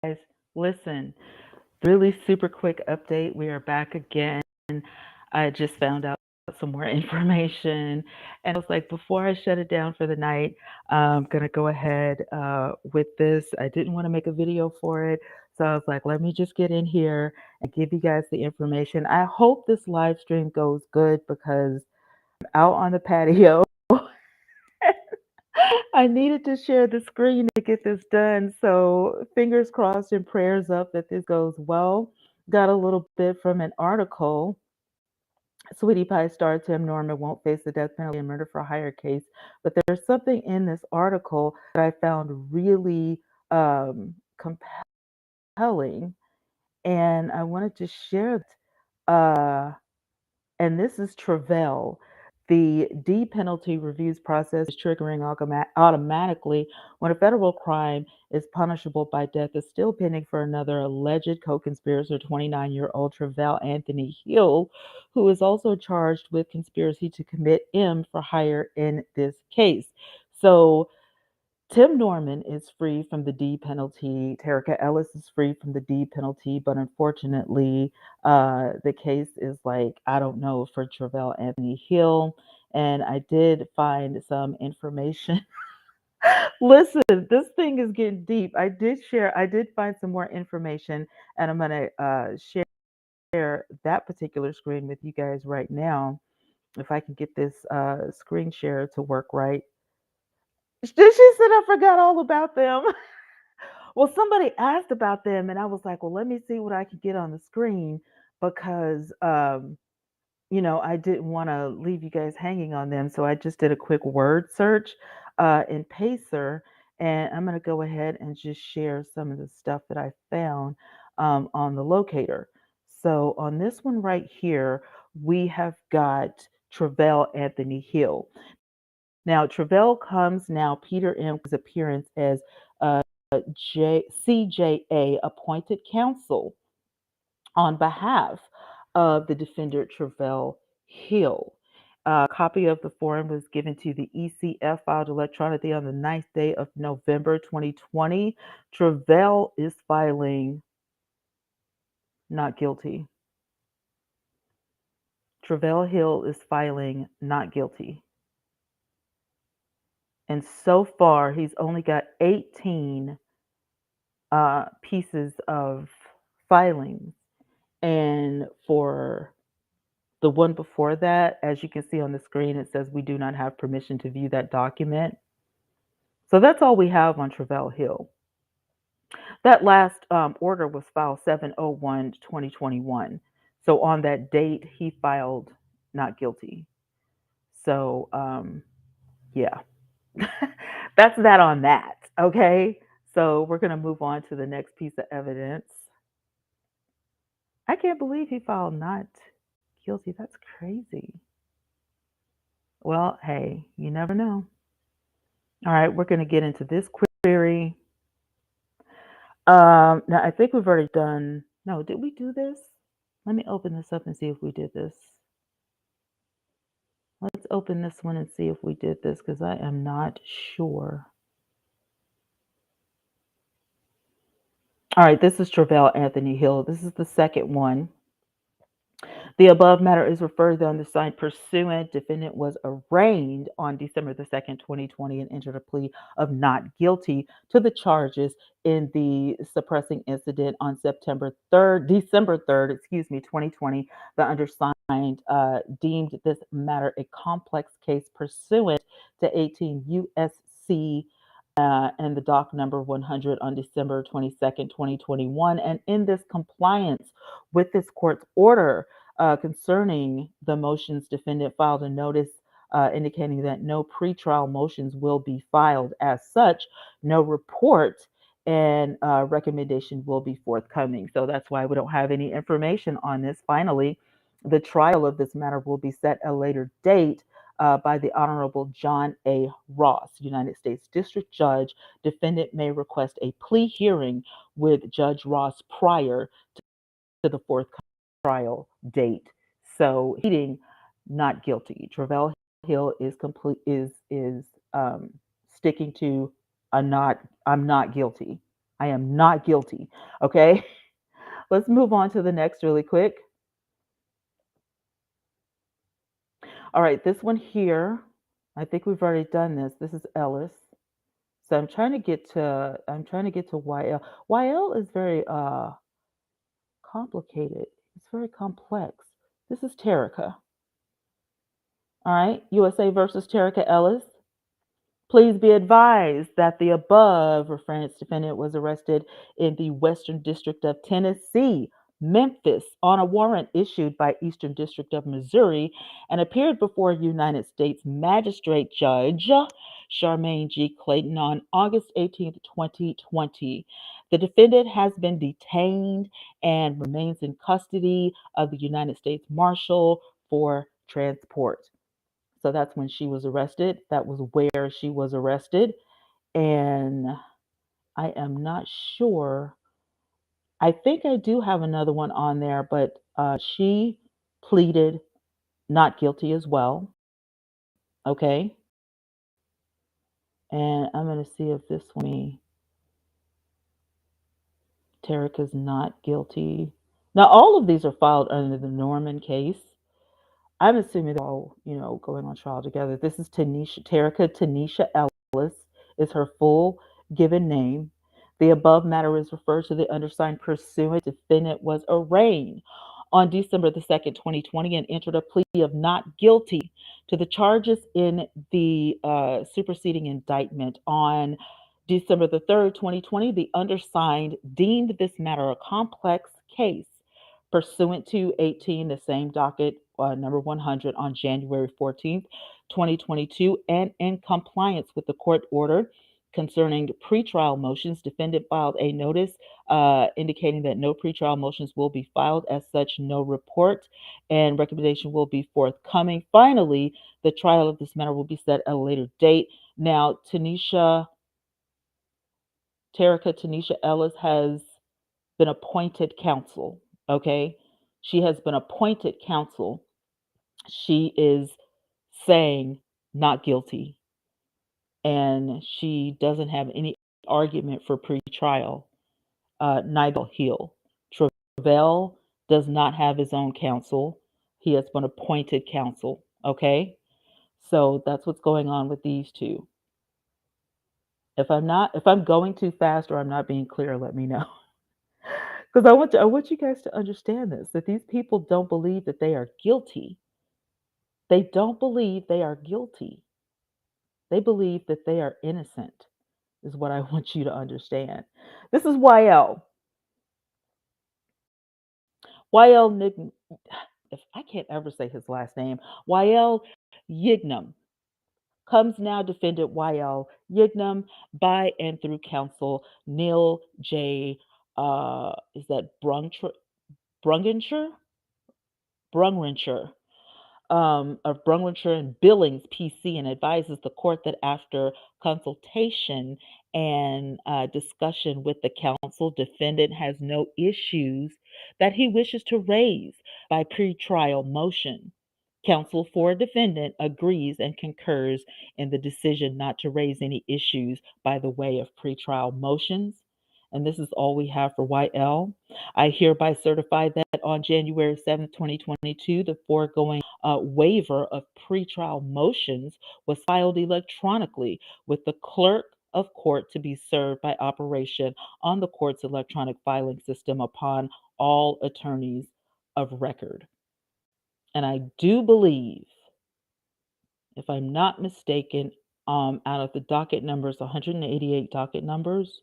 Guys, listen, really super quick update. We are back again. I just found out some more information, and I was like, before I shut it down for the night, I'm gonna go ahead with this. I didn't want to make a video for it, so I was like, let me just get in here and give you guys the information. I hope this live stream goes good because out on the patio. I needed to share the screen to get this done. So, fingers crossed and prayers up that this goes well. Got a little bit from an article. Sweetie Pie star Tim Norman won't face the death penalty in murder for hire case. But there's something in this article that I found really compelling. And I wanted to share that. And this is Travell. The D penalty reviews process is triggering automatically when a federal crime is punishable by death is still pending for another alleged co-conspirator, 29-year-old Travell Anthony Hill, who is also charged with conspiracy to commit M for hire in this case. So Tim Norman is free from the D penalty. Terica Ellis is free from the D penalty, but unfortunately, the case is like, I don't know, for Travell Anthony Hill. And I did find some information. Listen, this thing is getting deep. I did find some more information, and I'm going to share that particular screen with you guys right now. If I can get this screen share to work right. Did she said I forgot all about them? Well, somebody asked about them, and I was like, well, let me see what I could get on the screen because, I didn't want to leave you guys hanging on them. So I just did a quick word search in Pacer, and I'm going to go ahead and just share some of the stuff that I found on the locator. So on this one right here, we have got Travell Anthony Hill. Now, Travell comes now, Peter M's appearance as CJA appointed counsel on behalf of the defendant Travell Hill. A copy of the form was given to the ECF filed electronically on the 9th day of November 2020. Travell is filing not guilty. Travell Hill is filing not guilty. And so far, he's only got 18 pieces of filings. And for the one before that, as you can see on the screen, it says we do not have permission to view that document. So that's all we have on Travell Hill. That last order was filed 7/01/2021. So on that date, he filed not guilty. So yeah, that's that on that. Okay. So we're going to move on to the next piece of evidence. I can't believe he filed not guilty. That's crazy. Well, hey, you never know. All right, we're going to get into this query. Now, I think we've already done. No, did we do this? Let me open this up and see if we did this. Let's open this one and see if we did this because I am not sure. All right, this is Travell Anthony Hill. This is the second one. The above matter is referred to on the side pursuant. Defendant was arraigned on December the 2nd, 2020, and entered a plea of not guilty to the charges in the suppressing incident on December 3rd, 2020. The undersigned deemed this matter a complex case pursuant to 18 USC and the doc number 100 on December 22nd, 2021. And in this compliance with this court's order, concerning the motions, defendant filed a notice indicating that no pretrial motions will be filed. As such, no report and recommendation will be forthcoming. So that's why we don't have any information on this. Finally, the trial of this matter will be set a later date by the Honorable John A. Ross, United States District Judge. Defendant may request a plea hearing with Judge Ross prior to the forthcoming trial date. So heeding not guilty. Travell Hill is sticking to I'm not guilty. I am not guilty. Okay. Let's move on to the next really quick. All right, this one here, I think we've already done this. This is Ellis. So I'm trying to get to Waiel. Waiel is very complicated. It's very complex. This is Terica. All right, USA versus Terica Ellis. Please be advised that the above referenced defendant was arrested in the Western District of Tennessee, Memphis, on a warrant issued by Eastern District of Missouri and appeared before United States Magistrate Judge Charmaine G. Clayton on August 18th, 2020. The defendant has been detained and remains in custody of the United States Marshal for transport. So that's when she was arrested. That was where she was arrested. And I am not sure. I think I do have another one on there, but she pleaded not guilty as well. Okay. And I'm going to see if this one, Terica's not guilty. Now, all of these are filed under the Norman case. I'm assuming they're all, going on trial together. This is Terica Ellis is her full given name. The above matter is referred to the undersigned pursuant. Defendant was arraigned on December the 2nd, 2020, and entered a plea of not guilty to the charges in the superseding indictment. On December the 3rd, 2020, the undersigned deemed this matter a complex case pursuant to 18, the same docket number 100 on January 14th, 2022, and in compliance with the court order concerning pretrial motions, defendant filed a notice indicating that no pretrial motions will be filed. As such, no report and recommendation will be forthcoming. Finally, the trial of this matter will be set at a later date. Now, Terica Ellis has been appointed counsel. Okay. She has been appointed counsel. She is saying not guilty, and she doesn't have any argument for pretrial. Neither Hill. Travell does not have his own counsel. He has been appointed counsel. Okay. So that's what's going on with these two. If I'm going too fast or I'm not being clear, let me know. Because I want you guys to understand this, that these people don't believe that they are guilty. They don't believe they are guilty. They believe that they are innocent, is what I want you to understand. This is Waiel. Waiel Nig- if I can't ever say his last name, Waiel Yaghnam comes now defendant Waiel Yaghnam by and through counsel Neil J. Is that Brungenshire? Brungrenshire of Brungrenshire and Billings, PC, and advises the court that after consultation and discussion with the counsel, defendant has no issues that he wishes to raise by pretrial motion. Counsel for defendant agrees and concurs in the decision not to raise any issues by the way of pretrial motions. And this is all we have for YL. I hereby certify that on January 7th, 2022, the foregoing waiver of pretrial motions was filed electronically with the clerk of court to be served by operation on the court's electronic filing system upon all attorneys of record. And I do believe, if I'm not mistaken, out of the docket numbers, 188 docket numbers,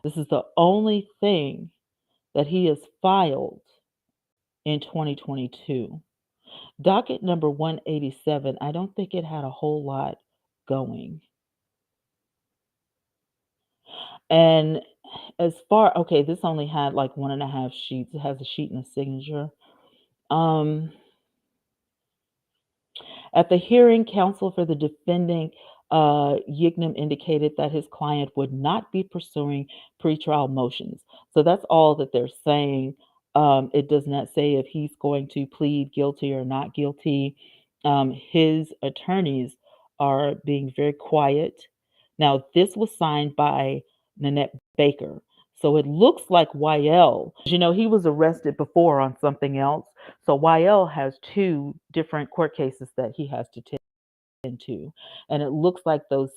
this is the only thing that he has filed in 2022. Docket number 187, I don't think it had a whole lot going. And okay, this only had like 1.5 sheets. It has a sheet and a signature. At the hearing, counsel for the defending Yaghnam indicated that his client would not be pursuing pretrial motions. So that's all that they're saying. It does not say if he's going to plead guilty or not guilty. His attorneys are being very quiet. Now, this was signed by Nanette Baker. So it looks like Waiel, he was arrested before on something else. So Waiel has two different court cases that he has to tend to. And it looks like those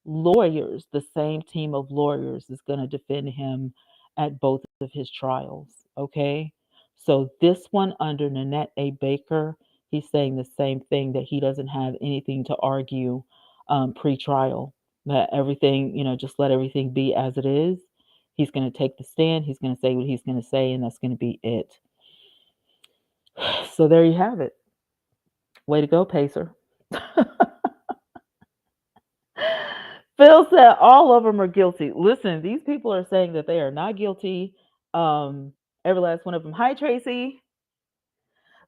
lawyers, the same team of lawyers, is going to defend him at both of his trials. Okay. So this one under Nanette A. Baker, he's saying the same thing, that he doesn't have anything to argue pre-trial, that everything, just let everything be as it is. He's going to take the stand. He's going to say what he's going to say, and that's going to be it. So there you have it. Way to go, Pacer. Phil said all of them are guilty. Listen, these people are saying that they are not guilty. Every last one of them. Hi, Tracy.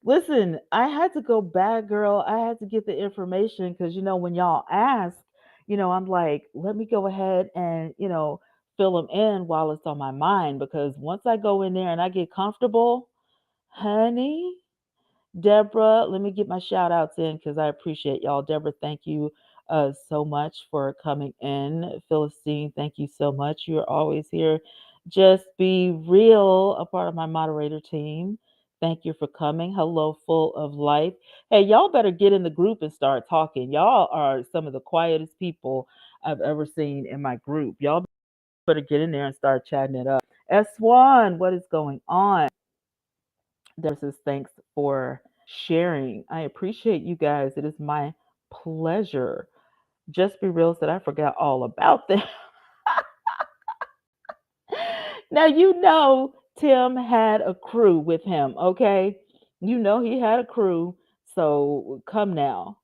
Listen, I had to go back, girl. I had to get the information because, when y'all ask, I'm like, let me go ahead and, fill them in while it's on my mind. Because once I go in there and I get comfortable, honey, Deborah, let me get my shout outs in because I appreciate y'all. Deborah, thank you so much for coming in. Philistine, thank you so much. You're always here. Just be real, a part of my moderator team. Thank you for coming. Hello, full of life. Hey, y'all better get in the group and start talking. Y'all are some of the quietest people I've ever seen in my group. Y'all better get in there and start chatting it up. S1, what is going on? Deborah says, thanks for sharing. I appreciate you guys. It is my pleasure. Just Be Real said, I forgot all about them. Now, Tim had a crew with him, okay? He had a crew. So come now.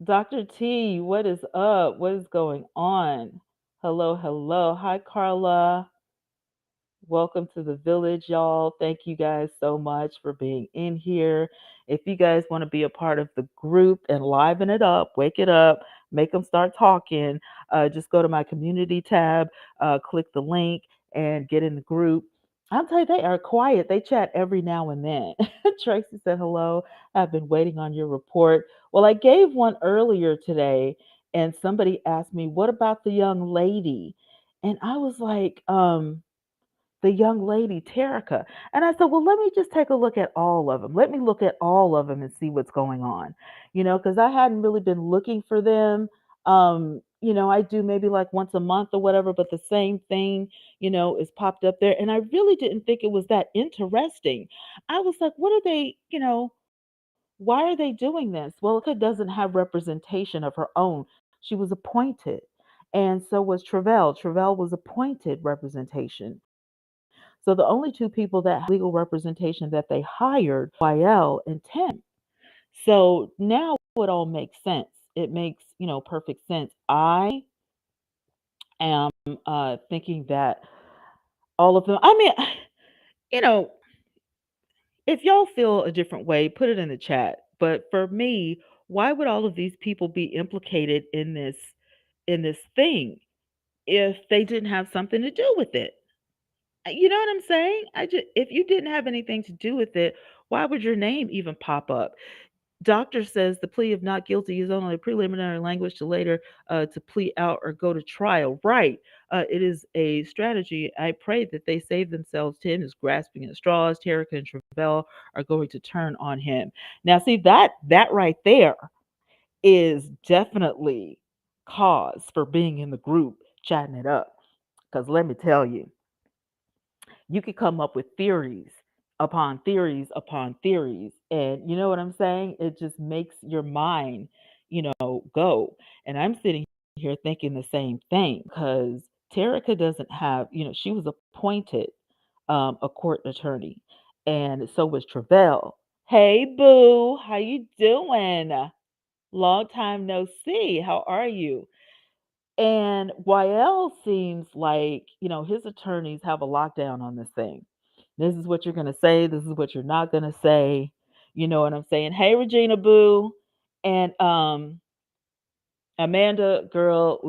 Dr. T, what is up? What is going on? Hello, hello. Hi, Carla. Welcome to the village, y'all. Thank you guys so much for being in here. If you guys want to be a part of the group and liven it up, wake it up, make them start talking, just go to my community tab, click the link, and get in the group. I'll tell you, they are quiet. They chat every now and then. Tracy said, hello. I've been waiting on your report. Well, I gave one earlier today, and somebody asked me, what about the young lady? And I was like, the young lady, Terica. And I said, well, let me just take a look at all of them. Let me look at all of them and see what's going on, because I hadn't really been looking for them. I do maybe like once a month or whatever, but the same thing, is popped up there. And I really didn't think it was that interesting. I was like, what are they, why are they doing this? Well, Terica doesn't have representation of her own. She was appointed. And so was Travell. Travell was appointed representation. So the only two people that had legal representation that they hired, Waiel and Tim. So now it all makes sense. It makes, perfect sense. I am thinking that all of them, I mean, you know, if y'all feel a different way, put it in the chat. But for me, why would all of these people be implicated in this thing if they didn't have something to do with it? You know what I'm saying? If you didn't have anything to do with it, why would your name even pop up? Doctor says the plea of not guilty is only a preliminary language to later to plea out or go to trial. Right. It is a strategy. I pray that they save themselves. Tim is grasping at straws. Terica and Travell are going to turn on him. Now, see that right there is definitely cause for being in the group chatting it up. Because let me tell you, you could come up with theories upon theories upon theories. And you know what I'm saying? It just makes your mind, go. And I'm sitting here thinking the same thing because Terica doesn't have, she was appointed a court attorney. And so was Travell. Hey, boo, how you doing? Long time no see. How are you? And Waiel seems like, his attorneys have a lockdown on this thing. This is what you're going to say. This is what you're not going to say. You know what I'm saying? Hey, Regina Boo. And Amanda, girl,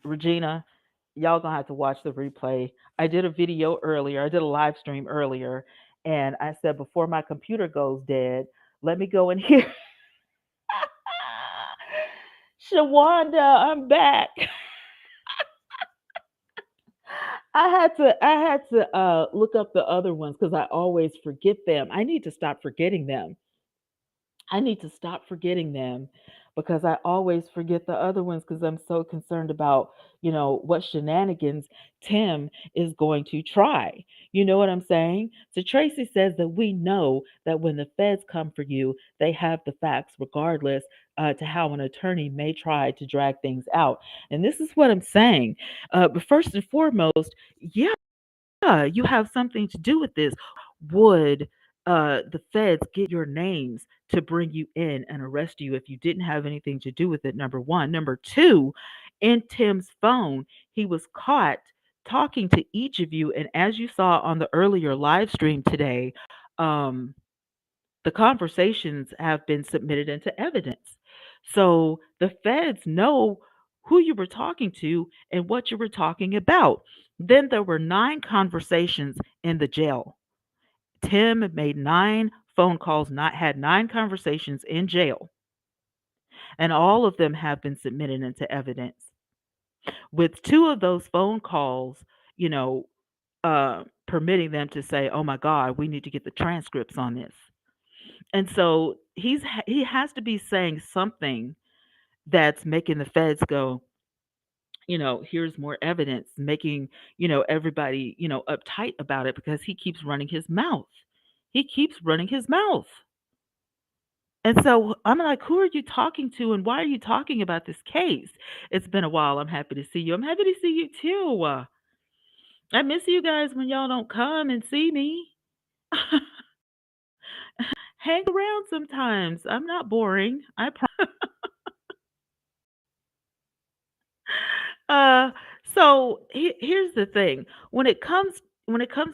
Regina, y'all going to have to watch the replay. I did a video earlier. I did a live stream earlier. And I said, before my computer goes dead, let me go in here. Shawanda, I'm back. I had to look up the other ones because I always forget them. I need to stop forgetting them. I need to stop forgetting them because I always forget the other ones because I'm so concerned about, what shenanigans Tim is going to try. You know what I'm saying? So Tracy says that we know that when the feds come for you, they have the facts regardless to how an attorney may try to drag things out. And this is what I'm saying. But first and foremost, yeah, you have something to do with this. Would the feds get your names to bring you in and arrest you if you didn't have anything to do with it? Number one. Number two, in Tim's phone, he was caught talking to each of you. And as you saw on the earlier live stream today, um, the conversations have been submitted into evidence. So the feds know who you were talking to and what you were talking about. Then there were 9 conversations in the jail. Tim made 9 phone calls, not had 9 conversations in jail, and all of them have been submitted into evidence. With 2 of those phone calls, you know, permitting them to say, "Oh my God, we need to get the transcripts on this." And so he has to be saying something that's making the feds go, here's more evidence, making, everybody, uptight about it because he keeps running his mouth. He keeps running his mouth. And so I'm like, who are you talking to and why are you talking about this case? It's been a while. I'm happy to see you. I'm happy to see you too. I miss you guys when y'all don't come and see me. Hang around sometimes. I'm not boring. I Uh, so here's the thing. When it comes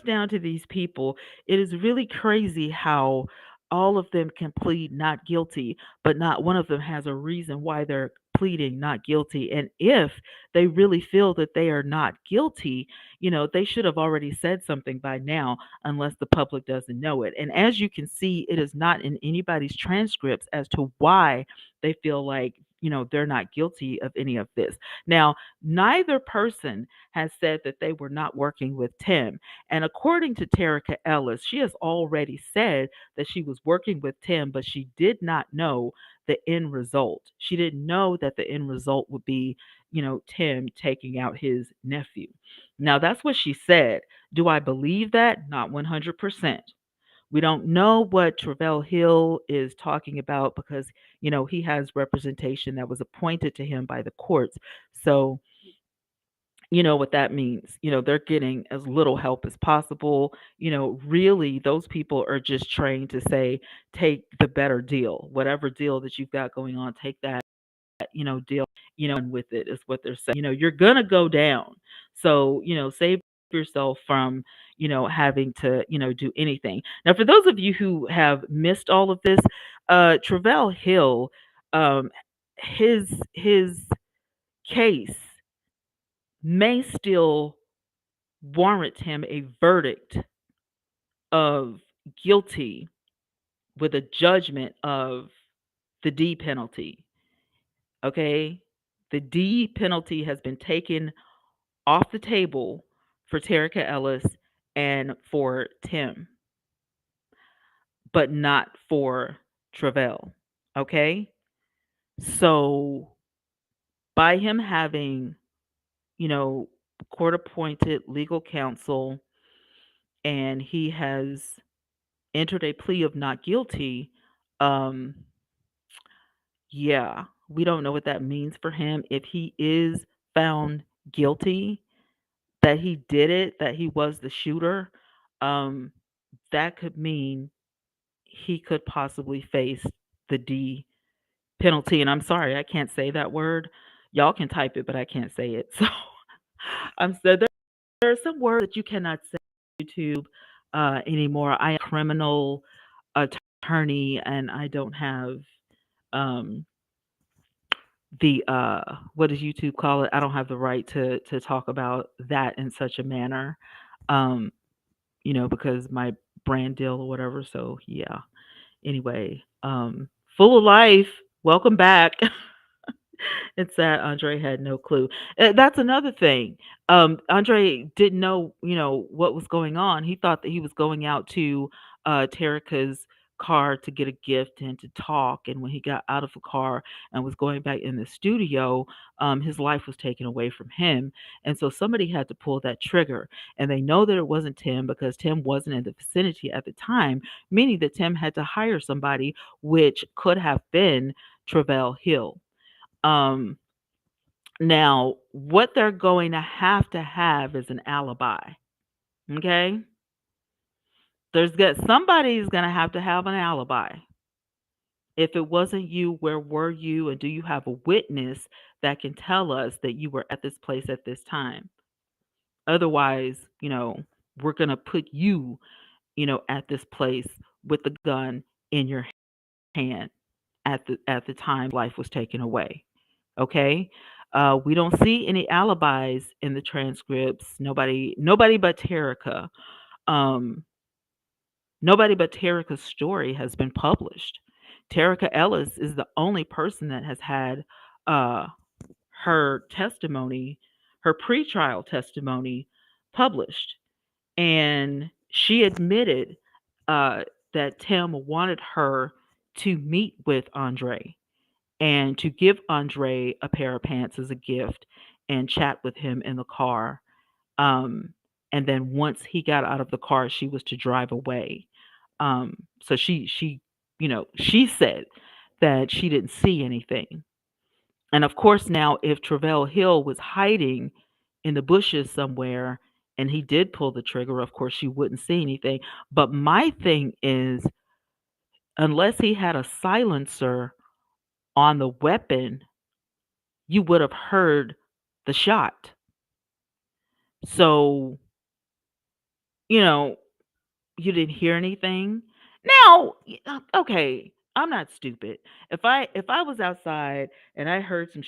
down to these people, it is really crazy how all of them can plead not guilty, but not one of them has a reason why they're pleading not guilty. And if they really feel that they are not guilty, they should have already said something by now, unless the public doesn't know it. And as you can see, it is not in anybody's transcripts as to why they feel like, they're not guilty of any of this. Now, neither person has said that they were not working with Tim. And according to Terica Ellis, she has already said that she was working with Tim, but she did not know the end result. She didn't know that the end result would be, Tim taking out his nephew. Now, that's what she said. Do I believe that? Not 100%. We don't know what Travell Hill is talking about because, he has representation that was appointed to him by the courts. So, you know what that means. They're getting as little help as possible. Really, those people are just trained to say, take the better deal. Whatever deal that you've got going on, take that, deal, and with it is what they're saying. You're going to go down. So, save yourself from, having to, do anything. Now, for those of you who have missed all of this, Travell Hill, um, his case may still warrant him a verdict of guilty with a judgment of the D penalty. Okay? The D penalty has been taken off the table for Terica Ellis and for Tim, but not for Travell. Okay? So by him having, you know, court appointed legal counsel and he has entered a plea of not guilty, um, yeah, we don't know what that means for him. If he is found guilty, that he did it, that he was the shooter, um, that could mean he could possibly face the D penalty. And I'm sorry, I can't say that word. Y'all can type it, but I can't say it. So I'm so there are some words that you cannot say on YouTube anymore. I am a criminal attorney and I don't have um the what does YouTube call it? I don't have the right to talk about that in such a manner. Um, because my brand deal or whatever. So yeah. Anyway, full of life. Welcome back. It's sad Andre had no clue. That's another thing. Andre didn't know, what was going on. He thought that he was going out to Terica's car to get a gift and to talk. And when he got out of the car and was going back in the studio, his life was taken away from him. And so somebody had to pull that trigger. And they know that it wasn't Tim because Tim wasn't in the vicinity at the time, meaning that Tim had to hire somebody, which could have been Travell Hill. Um, Now, what they're going to have is an alibi. Okay? Somebody's going to have an alibi. If it wasn't you, where were you? And do you have a witness that can tell us that you were at this place at this time? Otherwise, we're going to put you, at this place with the gun in your hand at the time life was taken away. Okay. We don't see any alibis in the transcripts. Nobody but Terica. Um, Nobody but Terica's story has been published. Terica Ellis is the only person that has had uh, her testimony, her pretrial testimony, published, and she admitted uh, that Tim wanted her to meet with Andre and to give Andre a pair of pants as a gift and chat with him in the car. Um, and then once he got out of the car, she was to drive away. So she said that she didn't see anything. And of course, now if Travell Hill was hiding in the bushes somewhere and he did pull the trigger, of course, she wouldn't see anything. But my thing is, unless he had a silencer on the weapon, you would have heard the shot. So, you know, you didn't hear anything. Now, okay, I'm not stupid. If I was outside and I heard some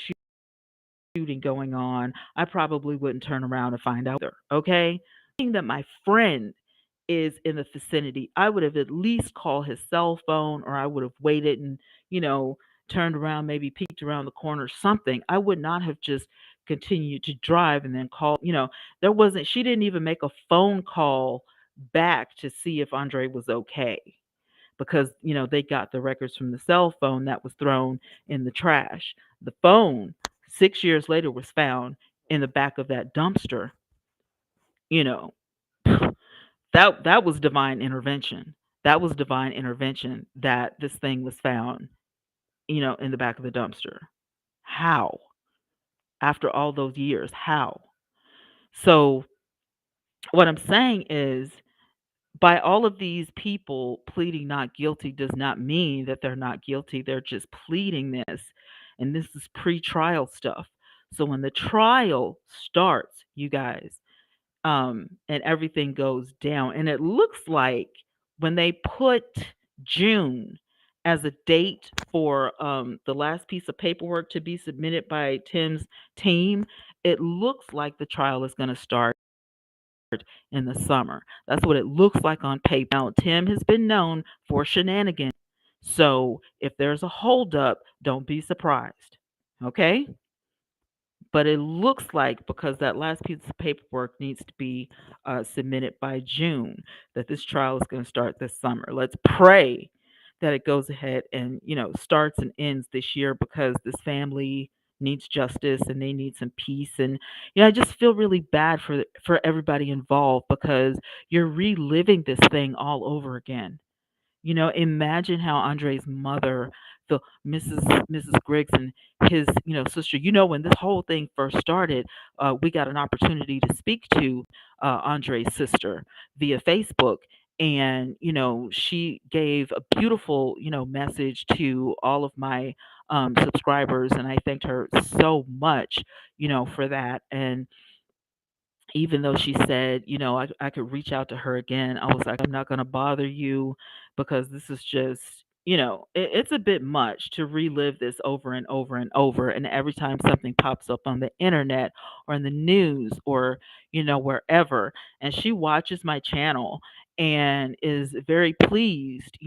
shooting going on, I probably wouldn't turn around and find out either. Okay? Seeing that my friend is in the vicinity, I would have at least called his cell phone, or I would have waited and, you know, turned around, maybe peeked around the corner, something. I would not have just continued to drive and then call, she didn't even make a phone call back to see if Andre was okay because, they got the records from the cell phone that was thrown in the trash. The phone 6 years later was found in the back of that dumpster. You know, that was divine intervention. That was divine intervention that this thing was found, in the back of the dumpster. How? After all those years, how? So what I'm saying is, by all of these people pleading not guilty does not mean that they're not guilty. They're just pleading this. And this is pre-trial stuff. So when the trial starts, you guys, and everything goes down, and it looks like when they put June as a date for the last piece of paperwork to be submitted by Tim's team, it looks like the trial is going to start in the summer. That's what it looks like on paper. Now, Tim has been known for shenanigans. So if there's a holdup, don't be surprised. Okay? But it looks like because that last piece of paperwork needs to be submitted by June, that this trial is going to start this summer. Let's pray that it goes ahead and starts and ends this year because this family needs justice and they need some peace. And I just feel really bad for everybody involved because you're reliving this thing all over again. Imagine how Andre's mother, the Mrs. Griggs, and his, sister. When this whole thing first started, we got an opportunity to speak to Andre's sister via Facebook, and she gave a beautiful, message to all of my subscribers, and I thanked her so much, for that. And even though she said, I could reach out to her again, I was like, I'm not going to bother you because this is just, it's a bit much to relive this over and over and over. And every time something pops up on the internet or in the news or, wherever, and she watches my channel and is very pleased,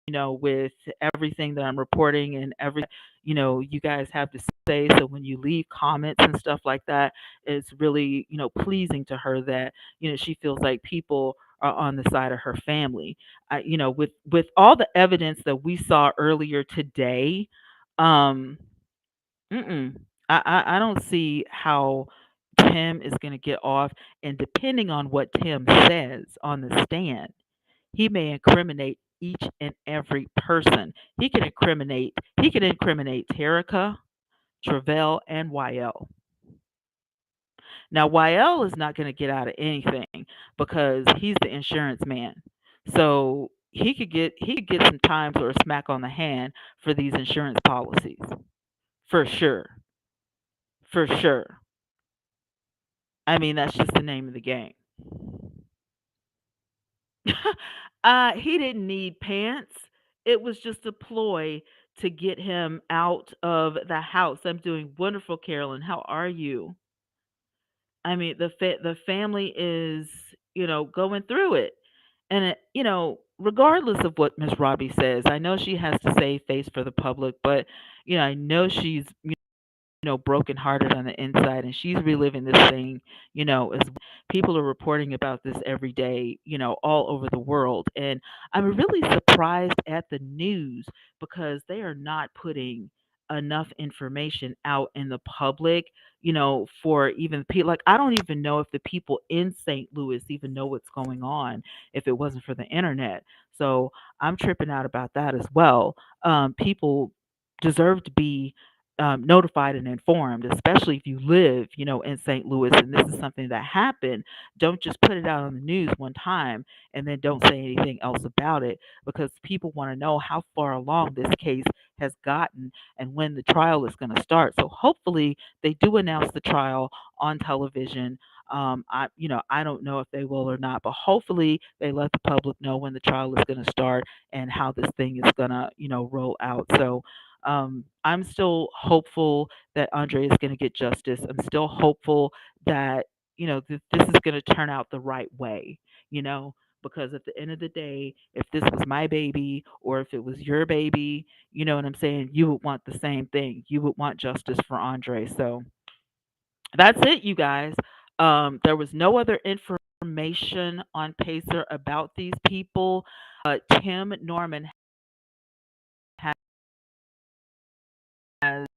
with everything that I'm reporting and every, you guys have to say. So when you leave comments and stuff like that, it's really, pleasing to her that, she feels like people are on the side of her family. With all the evidence that we saw earlier today, um, mm-mm, I don't see how Tim is going to get off. And depending on what Tim says on the stand, he may incriminate each and every person. He can incriminate Terica, Travell, and Waiel. Now Waiel is not going to get out of anything because he's the insurance man. So he could get some times or a smack on the hand for these insurance policies. For sure. For sure. I mean, that's just the name of the game. He didn't need pants. It was just a ploy to get him out of the house. I'm doing wonderful, Carolyn. How are you? I mean, the family is, going through it. And regardless of what Miss Robbie says, I know she has to save face for the public, but I know she's brokenhearted on the inside, and she's reliving this thing, as people are reporting about this every day, all over the world. And I'm really surprised at the news because they are not putting enough information out in the public, for even people. Like, I don't even know if the people in St. Louis even know what's going on if it wasn't for the internet. So I'm tripping out about that as well. People deserve to be notified and informed, especially if you live, in St. Louis and this is something that happened. Don't just put it out on the news one time and then don't say anything else about it because people want to know how far along this case has gotten and when the trial is going to start. So hopefully they do announce the trial on television. I don't know if they will or not, but hopefully they let the public know when the trial is going to start and how this thing is going to, roll out. So I'm still hopeful that Andre is going to get justice. I'm still hopeful that this is going to turn out the right way. You know, because at the end of the day, if this was my baby or if it was your baby, you know what I'm saying, you would want the same thing. You would want justice for Andre. So that's it, you guys. There was no other information on Pacer about these people. Tim Norman has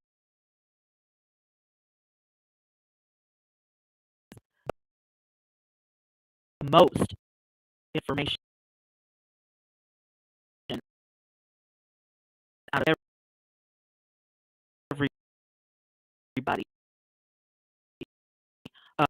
most information out of everybody. Uh,